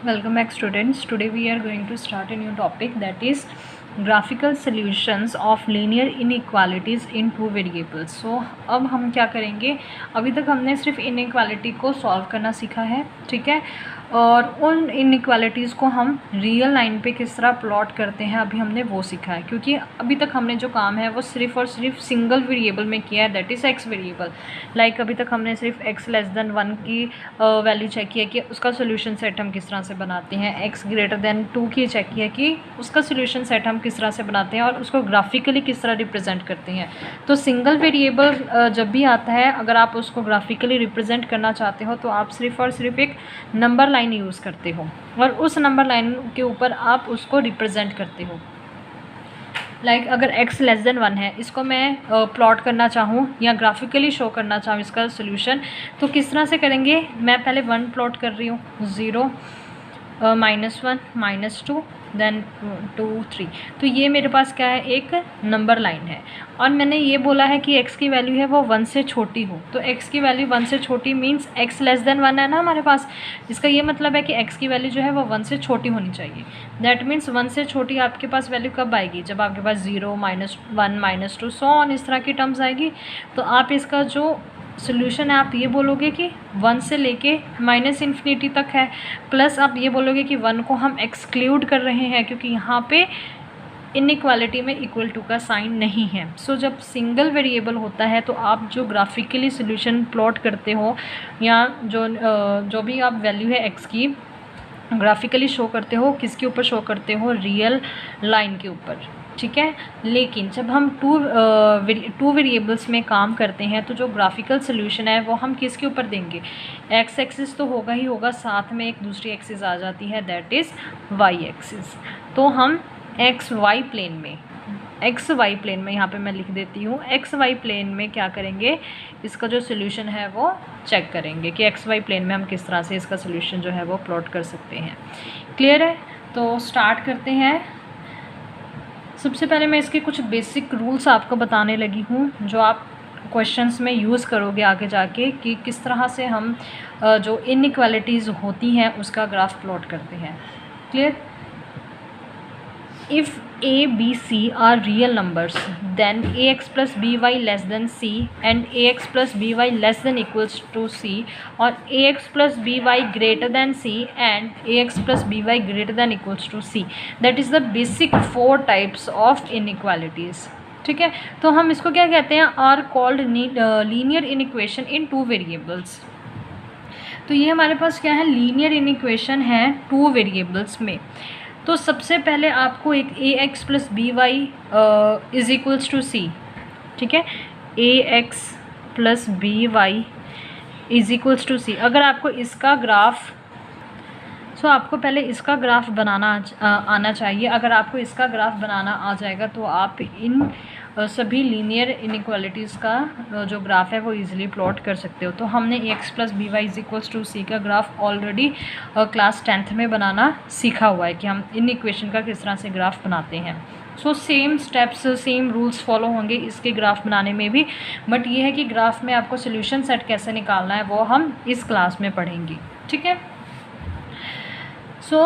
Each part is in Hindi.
Welcome back students. Today we are going to start a new topic, that is graphical solutions of linear inequalities in two variables. So अब हम क्या करेंगे, अभी तक हमने सिर्फ इनइक्वालिटी को सॉल्व करना सीखा है, ठीक है, और उन इनइक्वालिटीज़ को हम रियल लाइन पे किस तरह प्लॉट करते हैं अभी हमने वो सीखा है, क्योंकि अभी तक हमने जो काम है वो सिर्फ और सिर्फ सिंगल वेरिएबल में किया है, that is x variable. Like अभी तक हमने सिर्फ एक्स लेस देन 1 की वैल्यू चेक किया कि उसका सोल्यूशन सेट हम किस तरह से बनाते हैं, एक्स ग्रेटर देन 2 की चेक किया कि उसका सोल्यूशन सेट हम किस तरह से बनाते हैं और उसको ग्राफिकली किस तरह रिप्रेजेंट करते हैं। तो सिंगल वेरिएबल जब भी आता है, अगर आप उसको ग्राफिकली रिप्रेजेंट करना चाहते हो तो आप सिर्फ और सिर्फ एक नंबर लाइन यूज़ करते हो और उस नंबर लाइन के ऊपर आप उसको रिप्रेजेंट करते हो। लाइक अगर x लेस देन 1 है, इसको मैं प्लॉट करना चाहूँ या ग्राफिकली शो करना चाहूँ इसका सोल्यूशन, तो किस तरह से करेंगे। मैं पहले 1 प्लॉट कर रही हूँ, 0 -1 -2 देन 2 3। तो ये मेरे पास क्या है, एक नंबर लाइन है और मैंने ये बोला है कि x की वैल्यू है वो 1 से छोटी हो। तो x की वैल्यू 1 से छोटी मीन्स x लेस देन 1 है ना हमारे पास। इसका ये मतलब है कि x की वैल्यू जो है वो 1 से छोटी होनी चाहिए। दैट मीन्स 1 से छोटी आपके पास वैल्यू कब आएगी, जब आपके पास 0 -1 -2 सो ऑन इस तरह की टर्म्स आएगी। तो आप इसका जो सोल्यूशन है आप ये बोलोगे कि 1 से लेके -इन्फिनिटी तक है, प्लस आप ये बोलोगे कि 1 को हम एक्सक्लूड कर रहे हैं क्योंकि यहाँ पे इनइक्वालिटी में इक्वल टू का साइन नहीं है। सो जब सिंगल वेरिएबल होता है तो आप जो ग्राफिकली सोल्यूशन प्लॉट करते हो या जो भी आप वैल्यू है एक्स की ग्राफिकली शो करते हो, किसके ऊपर शो करते हो, रियल लाइन के ऊपर, ठीक है। लेकिन जब हम टू वेरिएबल्स में काम करते हैं तो जो ग्राफिकल सोल्यूशन है वो हम किसके ऊपर देंगे, एक्स एक्सिस तो होगा ही होगा, साथ में एक दूसरी एक्सिस आ जाती है दैट इज़ वाई एक्सिस। तो हम एक्स वाई प्लेन में यहाँ पे मैं लिख देती हूँ, एक्स वाई प्लेन में क्या करेंगे, इसका जो सोल्यूशन है वो चेक करेंगे कि एक्स वाई प्लेन में हम किस तरह से इसका सोल्यूशन जो है वो प्लॉट कर सकते हैं। क्लियर है, तो स्टार्ट करते हैं। सबसे पहले मैं इसके कुछ बेसिक रूल्स आपको बताने लगी हूँ जो आप क्वेश्चंस में यूज़ करोगे आगे जाके कि किस तरह से हम जो इनइक्वालिटीज़ होती हैं उसका ग्राफ प्लॉट करते हैं। Clear. If a, b, c are real numbers, then ax plus by less than c and ax plus by less than equals to c, or ax plus by greater than c and ax plus by greater than equals to c. That is the basic 4 types of inequalities. ठीक है, तो हम इसको क्या कहते हैं, are called linear inequation in two variables. तो ये हमारे पास क्या है, लीनियर इनइक्वेशन है टू वेरिएबल्स में। तो सबसे पहले आपको एक a x plus b y is equals to c, ठीक है, a x plus b y is equals to c. अगर आपको इसका ग्राफ आपको पहले इसका ग्राफ बनाना आना चाहिए। अगर आपको इसका ग्राफ बनाना आ जाएगा तो आप इन सभी लीनियर इनइक्वालिटीज़ का जो ग्राफ है वो इजीली प्लॉट कर सकते हो। तो हमने x plus b y is equals to c का ग्राफ ऑलरेडी क्लास 10th में बनाना सीखा हुआ है कि हम इन इक्वेशन का किस तरह से ग्राफ बनाते हैं। So same steps same rules follow होंगे इसके ग्राफ बनाने में भी, बट ये है कि ग्राफ में आपको सोल्यूशन सेट कैसे निकालना है वो हम इस क्लास में पढ़ेंगे, ठीक है। So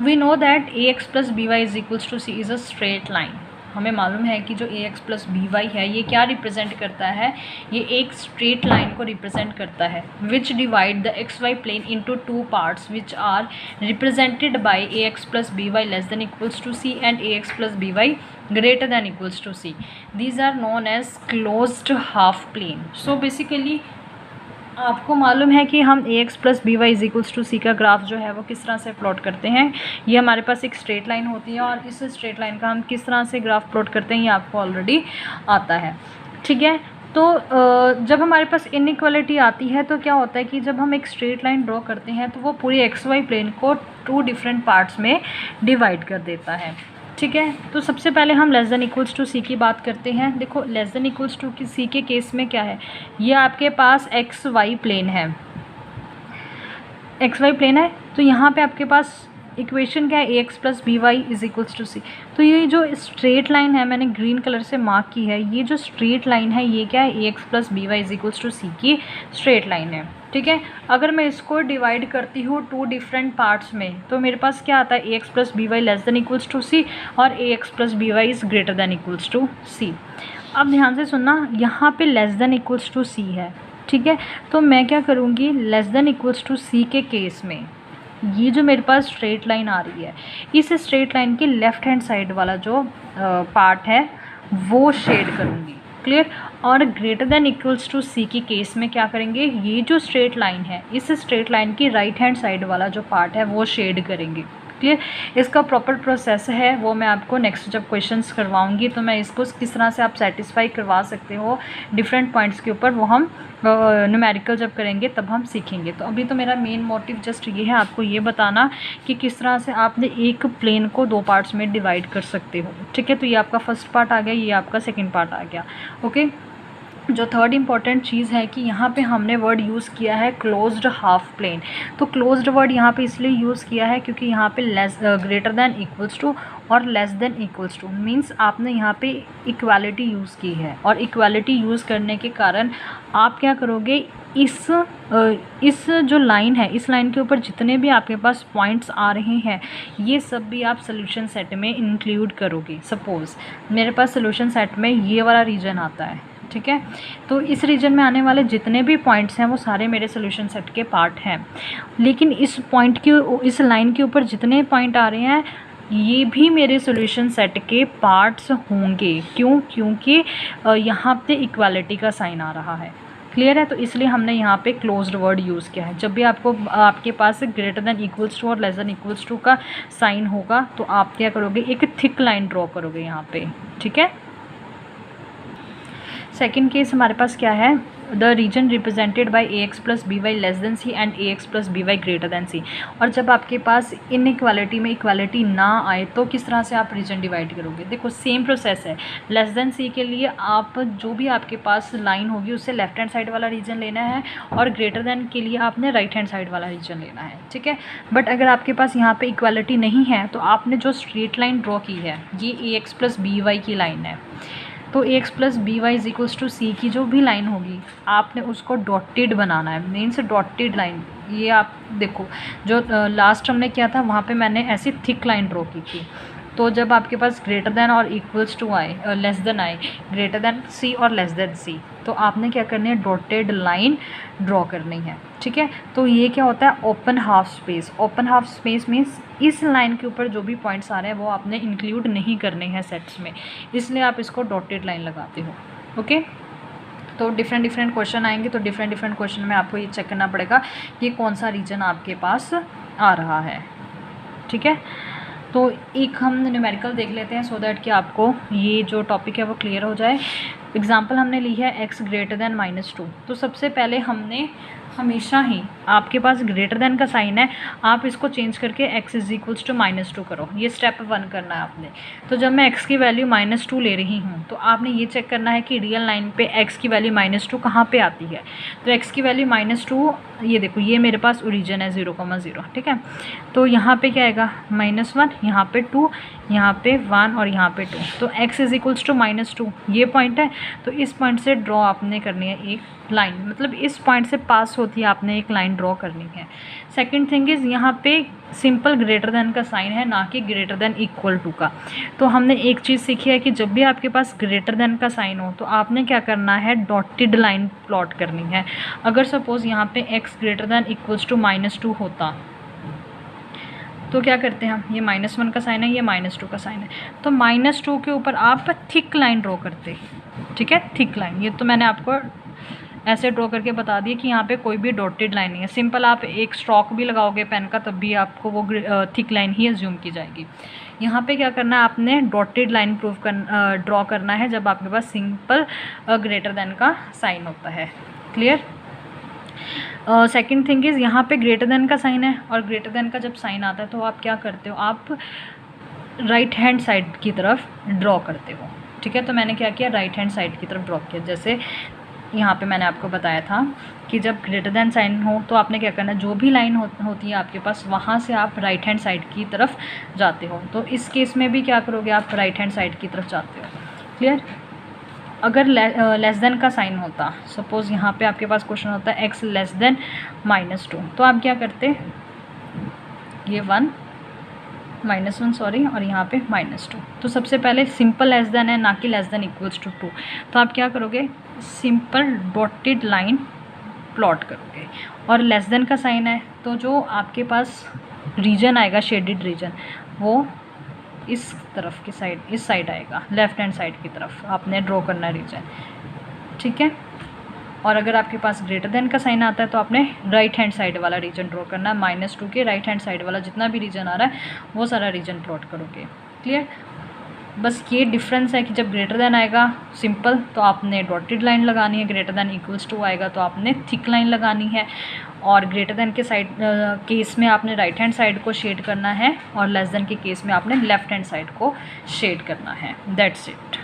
we know that ax plus by is equals to c is a straight line। हमें मालूम है कि जो ax plus by है ये क्या रिप्रेजेंट करता है, ये एक स्ट्रेट लाइन को रिप्रेजेंट करता है which divide the xy plane into 2 parts which are represented by ax plus by less than equals to c and ax plus by greater than equals to c। These are known as closed half plane। So basically आपको मालूम है कि हम a x plus b y is equals to c का ग्राफ जो है वो किस तरह से प्लॉट करते हैं। ये हमारे पास एक स्ट्रेट लाइन होती है और इस स्ट्रेट लाइन का हम किस तरह से ग्राफ प्लॉट करते हैं ये आपको ऑलरेडी आता है, ठीक है। तो जब हमारे पास इनइक्वालिटी आती है तो क्या होता है कि जब हम एक स्ट्रेट लाइन ड्रॉ करते हैं तो वो पूरी एक्स वाई प्लेन को 2 डिफरेंट पार्ट्स में डिवाइड कर देता है, ठीक है। तो सबसे पहले हम less than equals to c की बात करते हैं। देखो less than equals to c के केस में क्या है, ये आपके पास एक्स वाई प्लेन है, एक्स वाई प्लेन है। तो यहाँ पे आपके पास इक्वेशन क्या है, a x plus b y is equals to c. तो ये जो स्ट्रेट लाइन है मैंने ग्रीन कलर से मार्क की है, ये जो स्ट्रेट लाइन है ये क्या है, a x plus b y is equals to c की स्ट्रेट लाइन है, ठीक है। अगर मैं इसको डिवाइड करती हूँ 2 डिफरेंट पार्ट्स में तो मेरे पास क्या आता है, ax plus b y less than equals to c और ax plus b y is greater than equals to c. अब ध्यान से सुनना, यहाँ पे less than equals to c है, ठीक है। तो मैं क्या करूँगी, less than equals to c के केस में ये जो मेरे पास स्ट्रेट लाइन आ रही है, इस स्ट्रेट लाइन के लेफ़्ट हैंड साइड वाला जो पार्ट है वो शेड करूँगी, क्लियर। और greater than equals to c की केस में क्या करेंगे, ये जो स्ट्रेट लाइन है इस स्ट्रेट लाइन की राइट हैंड साइड वाला जो पार्ट है वो शेड करेंगे, क्लियर। इसका प्रॉपर प्रोसेस है वो मैं आपको नेक्स्ट जब क्वेश्चंस करवाऊंगी तो मैं इसको किस तरह से आप सेटिस्फाई करवा सकते हो डिफरेंट पॉइंट्स के ऊपर, वो हम न्यूमेरिकल जब करेंगे तब हम सीखेंगे। तो अभी तो मेरा मेन मोटिव जस्ट ये है आपको ये बताना कि किस तरह से आपने एक प्लेन को 2 पार्ट्स में डिवाइड कर सकते हो, ठीक है। तो ये आपका फर्स्ट पार्ट आ गया, ये आपका सेकेंड पार्ट आ गया, ओके। जो थर्ड इम्पॉर्टेंट चीज़ है कि यहाँ पे हमने वर्ड यूज़ किया है क्लोज्ड हाफ प्लेन। तो क्लोज्ड वर्ड यहाँ पे इसलिए यूज़ किया है क्योंकि यहाँ पे less greater than equals to और less than equals to means आपने यहाँ पे इक्वालिटी यूज़ की है, और इक्वालिटी यूज़ करने के कारण आप क्या करोगे, इस जो लाइन है इस लाइन के ऊपर जितने भी आपके पास पॉइंट्स आ रहे हैं ये सब भी आप सोल्यूशन सेट में इंक्लूड करोगे। सपोज़ मेरे पास सोल्यूशन सेट में ये वाला रीजन आता है, ठीक है। तो इस रीजन में आने वाले जितने भी पॉइंट्स हैं वो सारे मेरे सोल्यूशन सेट के पार्ट हैं, लेकिन इस पॉइंट के इस लाइन के ऊपर जितने पॉइंट आ रहे हैं ये भी मेरे सोल्यूशन सेट के पार्ट्स होंगे। क्यों? क्योंकि यहाँ पे इक्वालिटी का साइन आ रहा है, क्लियर है। तो इसलिए हमने यहाँ पे क्लोज्ड वर्ड यूज़ किया है। जब भी आपके पास ग्रेटर देन इक्वल्स टू और लेस देन इक्वल्स टू का साइन होगा तो आप क्या करोगे, एक थिक लाइन ड्रॉ करोगे यहाँ पे, ठीक है। सेकेंड केस हमारे पास क्या है, the region represented by ax plus b y less than c and ax plus b y greater than c. और जब आपके पास इनइक्वालिटी में इक्वालिटी ना आए तो किस तरह से आप रीजन डिवाइड करोगे, देखो सेम प्रोसेस है। लेस देन सी के लिए आप जो भी आपके पास लाइन होगी उससे लेफ्ट हैंड साइड वाला रीजन लेना है, और ग्रेटर देन के लिए आपने राइट हैंड साइड वाला रीजन लेना है, ठीक है। बट अगर आपके पास यहाँ पे इक्वालिटी नहीं है तो आपने जो स्ट्रेट लाइन ड्रॉ की है ये ax प्लस बी वाई की लाइन है, तो ax plus b y is equals to c की जो भी लाइन होगी आपने उसको डॉटेड बनाना है, मीन्स डॉटेड लाइन। ये आप देखो जो लास्ट हमने किया था वहाँ पे मैंने ऐसी थिक लाइन ड्रॉ की थी। तो जब आपके पास ग्रेटर देन और इक्वल्स टू आए, लेस देन आए, ग्रेटर देन सी और लेस देन सी, तो आपने क्या करनी है, डॉटेड लाइन ड्रॉ करनी है, ठीक है। तो ये क्या होता है, open half space. Open half space means इस लाइन के ऊपर जो भी पॉइंट्स आ रहे हैं वो आपने इंक्लूड नहीं करने हैं सेट्स में, इसलिए आप इसको डॉटेड लाइन लगाते हो, ओके। तो डिफरेंट क्वेश्चन आएंगे तो डिफरेंट क्वेश्चन में आपको ये चेक करना पड़ेगा कि कौन सा रीजन आपके पास आ रहा है, ठीक है। तो एक हम न्यूमेरिकल देख लेते हैं सो दैट कि आपको ये जो टॉपिक है वो क्लियर हो जाए। एग्जाम्पल हमने ली है x ग्रेटर देन -2। तो सबसे पहले हमने हमेशा ही आपके पास ग्रेटर देन का साइन है, आप इसको चेंज करके x इज इक्वल्स टू -2 करो। ये स्टेप 1 करना है आपने। तो जब मैं x की वैल्यू -2 ले रही हूँ तो आपने ये चेक करना है कि रियल लाइन पे x की वैल्यू -2 कहाँ पे आती है। तो x की वैल्यू -2, ये देखो ये मेरे पास ओरिजिन है 0,0, ठीक है। तो यहाँ पे क्या आएगा, -1, यहाँ पे 2, यहाँ पे 1 और यहाँ पे 2। तो x इज इक्वल्स टू -2 ये पॉइंट है। तो इस पॉइंट से ड्रॉ आपने करनी है एक लाइन, मतलब इस पॉइंट से पास होती है आपने एक लाइन ड्रॉ करनी है। सेकंड थिंग इज़ यहाँ पे सिंपल ग्रेटर देन का साइन है, ना कि ग्रेटर देन इक्वल टू का। तो हमने एक चीज़ सीखी है कि जब भी आपके पास ग्रेटर देन का साइन हो तो आपने क्या करना है, डॉटेड लाइन प्लॉट करनी है। अगर सपोज़ यहाँ पे x greater than equals to -2 होता तो क्या करते हैं हम, ये -1 का साइन है, ये -2 का साइन है, तो -2 के ऊपर आप थिक लाइन ड्रॉ करते, ठीक है, थिक लाइन। ये तो मैंने आपको ऐसे ड्रॉ करके बता दिया कि यहाँ पे कोई भी डॉटेड लाइन नहीं है। सिंपल आप एक स्ट्रोक भी लगाओगे पेन का तब भी आपको वो थिक लाइन ही एज्यूम की जाएगी। यहाँ पे क्या करना है, आपने डॉटेड लाइन ड्रॉ करना है जब आपके पास सिंपल ग्रेटर देन का साइन होता है, क्लियर। सेकंड थिंग इज़ यहाँ पे ग्रेटर देन का साइन है, और ग्रेटर देन का जब साइन आता है तो आप क्या करते हो, आप राइट हैंड साइड की तरफ ड्रॉ करते हो, ठीक है। तो मैंने क्या किया, राइट हैंड साइड की तरफ ड्रॉ किया। जैसे यहाँ पे मैंने आपको बताया था कि जब ग्रेटर देन साइन हो तो आपने क्या करना है, जो भी लाइन होती है आपके पास वहाँ से आप राइट हैंड साइड की तरफ जाते हो। तो इस केस में भी क्या करोगे, आप राइट हैंड साइड की तरफ जाते हो, क्लियर। अगर लेस देन का साइन होता, सपोज़ यहाँ पे आपके पास क्वेश्चन होता है x लेस देन -2, तो आप क्या करते, ये 1 -1 सॉरी, और यहाँ पे -2, तो सबसे पहले सिंपल लेस देन है, ना कि लेस देन इक्वल्स टू 2, तो आप क्या करोगे, सिंपल डॉटेड लाइन प्लॉट करोगे। और लेस देन का साइन है तो जो आपके पास रीजन आएगा, शेडेड रीजन, वो इस तरफ की साइड, इस साइड आएगा, लेफ्ट हैंड साइड की तरफ आपने ड्रॉ करना रीजन, ठीक है। और अगर आपके पास ग्रेटर देन का साइन आता है तो आपने राइट हैंड साइड वाला रीजन ड्रॉ करना है, -2 के राइट हैंड साइड वाला जितना भी रीजन आ रहा है वो सारा रीजन प्लॉट करोगे। क्लियर? बस ये डिफरेंस है कि जब ग्रेटर देन आएगा सिंपल तो आपने डॉटेड लाइन लगानी है, ग्रेटर देन इक्वल्स टू आएगा तो आपने थिक लाइन लगानी है, और ग्रेटर देन के साइड केस में आपने राइट हैंड साइड को शेड करना है, और लेस देन के केस में आपने लेफ्ट हैंड साइड को शेड करना है। That's it.